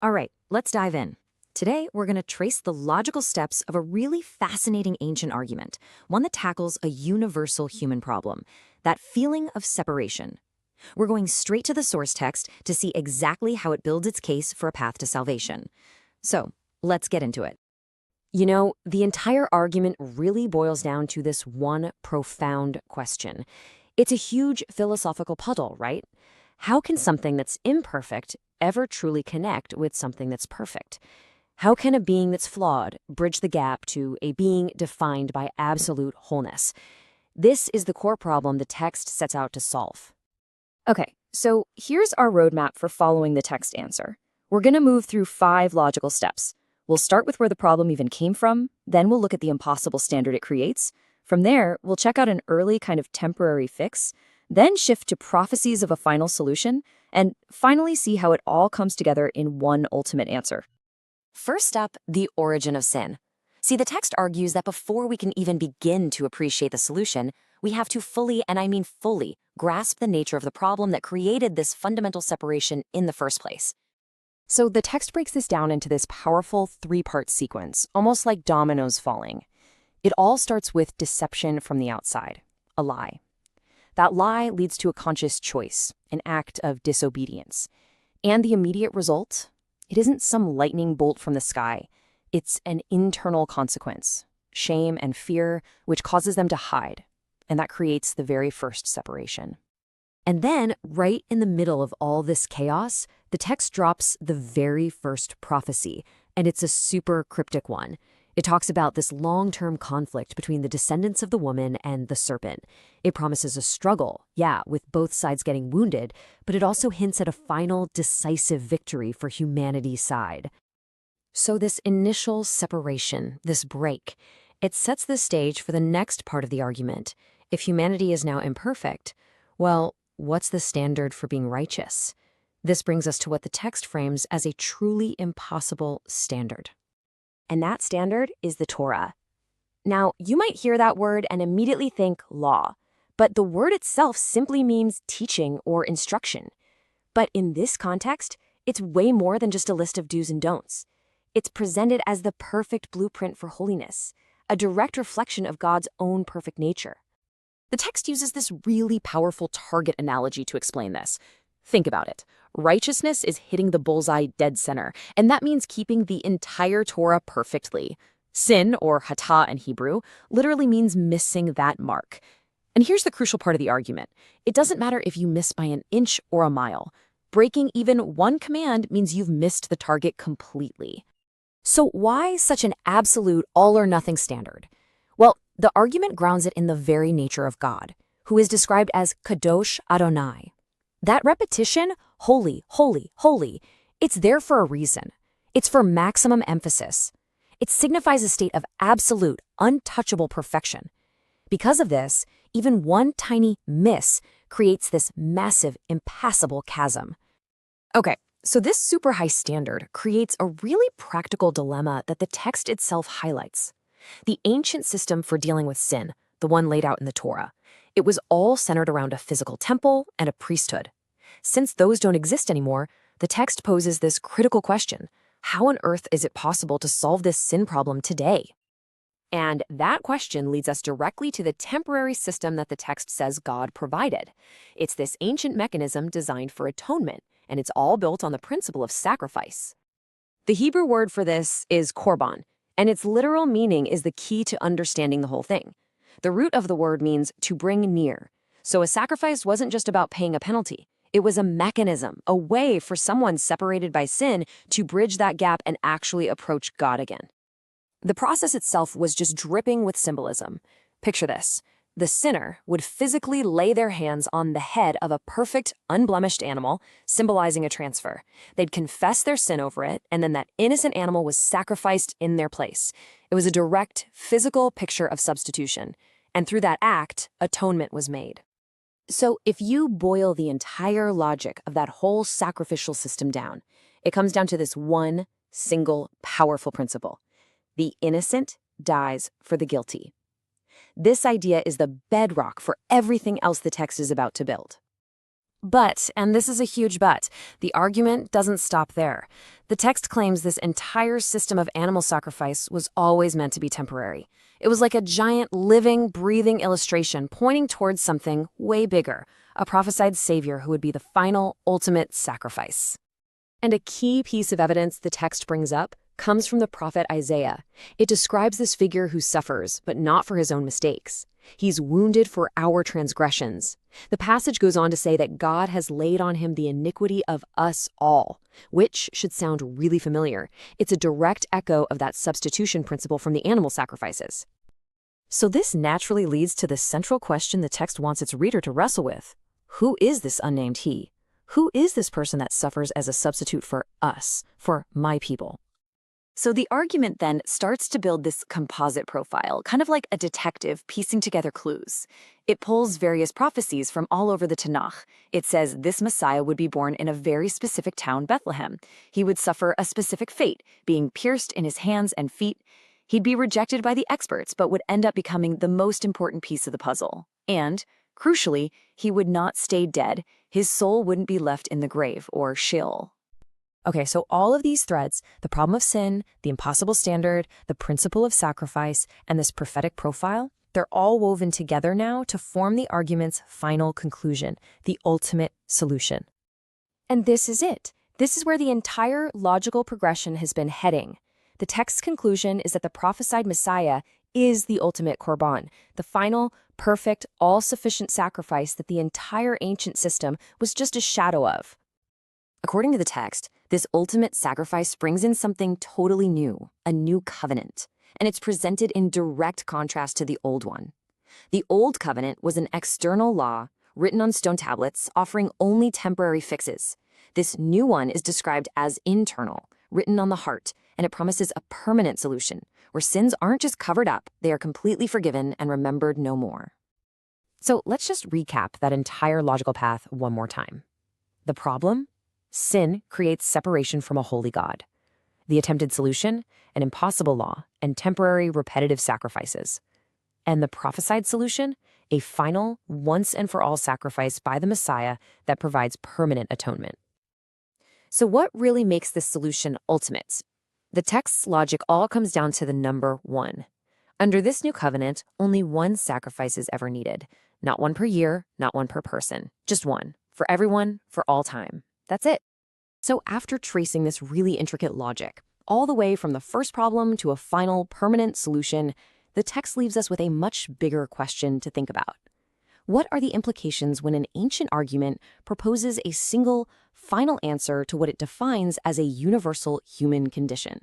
All right, let's dive in. Today, we're going to trace the logical steps of a really fascinating ancient argument, one that tackles a universal human problem, that feeling of separation. We're going straight to the source text to see exactly how it builds its case for a path to salvation. So, let's get into it. The entire argument really boils down to this one profound question. It's a huge philosophical puzzle, right? How can something that's imperfect ever truly connect with something that's perfect? How can a being that's flawed bridge the gap to a being defined by absolute wholeness? This is the core problem the text sets out to solve. Okay, so here's our roadmap for following the text answer. We're going to move through 5 logical steps. We'll start with where the problem even came from, then we'll look at the impossible standard it creates. From there, we'll check out an early kind of temporary fix, then shift to prophecies of a final solution, and finally see how it all comes together in one ultimate answer. First up, the origin of sin. See, the text argues that before we can even begin to appreciate the solution, we have to fully, and I mean fully, grasp the nature of the problem that created this fundamental separation in the first place. So the text breaks this down into this powerful 3-part sequence, almost like dominoes falling. It all starts with deception from the outside, a lie. That lie leads to a conscious choice, an act of disobedience. And the immediate result? It isn't some lightning bolt from the sky. It's an internal consequence, shame and fear, which causes them to hide. And that creates the very first separation. And then, right in the middle of all this chaos, the text drops the very first prophecy, and it's a super cryptic one. It talks about this long-term conflict between the descendants of the woman and the serpent. It promises a struggle, yeah, with both sides getting wounded, but it also hints at a final, decisive victory for humanity's side. So this initial separation, this break, it sets the stage for the next part of the argument. If humanity is now imperfect, well, what's the standard for being righteous? This brings us to what the text frames as a truly impossible standard. And that standard is the Torah. Now, you might hear that word and immediately think law, but the word itself simply means teaching or instruction. But in this context, it's way more than just a list of do's and don'ts. It's presented as the perfect blueprint for holiness, a direct reflection of God's own perfect nature. The text uses this really powerful target analogy to explain this. Think about it. Righteousness is hitting the bullseye dead center, and that means keeping the entire Torah perfectly. Sin, or hatah in Hebrew, literally means missing that mark. And here's the crucial part of the argument. It doesn't matter if you miss by an inch or a mile. Breaking even one command means you've missed the target completely. So why such an absolute all-or-nothing standard? Well, the argument grounds it in the very nature of God, who is described as Kadosh Adonai. That repetition, holy, holy, holy, it's there for a reason. It's for maximum emphasis. It signifies a state of absolute, untouchable perfection. Because of this, even one tiny miss creates this massive, impassable chasm. Okay, so this super high standard creates a really practical dilemma that the text itself highlights. The ancient system for dealing with sin, the one laid out in the Torah, it was all centered around a physical temple and a priesthood. Since those don't exist anymore, the text poses this critical question: how on earth is it possible to solve this sin problem today? And that question leads us directly to the temporary system that the text says God provided. It's this ancient mechanism designed for atonement, and it's all built on the principle of sacrifice. The Hebrew word for this is korban, and its literal meaning is the key to understanding the whole thing. The root of the word means to bring near. So a sacrifice wasn't just about paying a penalty. It was a mechanism, a way for someone separated by sin to bridge that gap and actually approach God again. The process itself was just dripping with symbolism. Picture this. The sinner would physically lay their hands on the head of a perfect, unblemished animal, symbolizing a transfer. They'd confess their sin over it, and then that innocent animal was sacrificed in their place. It was a direct, physical picture of substitution. And through that act, atonement was made. So if you boil the entire logic of that whole sacrificial system down, it comes down to this one single powerful principle. The innocent dies for the guilty. This idea is the bedrock for everything else the text is about to build. But, and this is a huge but, the argument doesn't stop there. The text claims this entire system of animal sacrifice was always meant to be temporary. It was like a giant living, breathing illustration pointing towards something way bigger, a prophesied savior who would be the final, ultimate sacrifice. And a key piece of evidence the text brings up comes from the prophet Isaiah. It describes this figure who suffers, but not for his own mistakes. He's wounded for our transgressions. The passage goes on to say that God has laid on him the iniquity of us all, which should sound really familiar. It's a direct echo of that substitution principle from the animal sacrifices. So this naturally leads to the central question the text wants its reader to wrestle with. Who is this unnamed he? Who is this person that suffers as a substitute for us, for my people? So the argument then starts to build this composite profile, kind of like a detective piecing together clues. It pulls various prophecies from all over the Tanakh. It says this Messiah would be born in a very specific town, Bethlehem. He would suffer a specific fate, being pierced in his hands and feet. He'd be rejected by the experts, but would end up becoming the most important piece of the puzzle. And, crucially, he would not stay dead. His soul wouldn't be left in the grave, or Sheol. Okay, so all of these threads, the problem of sin, the impossible standard, the principle of sacrifice, and this prophetic profile, they're all woven together now to form the argument's final conclusion, the ultimate solution. And this is it. This is where the entire logical progression has been heading. The text's conclusion is that the prophesied Messiah is the ultimate korban, the final, perfect, all-sufficient sacrifice that the entire ancient system was just a shadow of. According to the text, this ultimate sacrifice brings in something totally new, a new covenant, and it's presented in direct contrast to the old one. The old covenant was an external law written on stone tablets offering only temporary fixes. This new one is described as internal, written on the heart, and it promises a permanent solution, where sins aren't just covered up, they are completely forgiven and remembered no more. So let's just recap that entire logical path one more time. The problem? Sin creates separation from a holy God. The attempted solution? An impossible law and temporary repetitive sacrifices. And the prophesied solution? A final, once-and-for-all sacrifice by the Messiah that provides permanent atonement. So what really makes this solution ultimate? The text's logic all comes down to the number 1. Under this new covenant, only one sacrifice is ever needed. Not one per year, not one per person. Just one. For everyone, for all time. That's it. So after tracing this really intricate logic, all the way from the first problem to a final permanent solution, the text leaves us with a much bigger question to think about. What are the implications when an ancient argument proposes a single, final answer to what it defines as a universal human condition?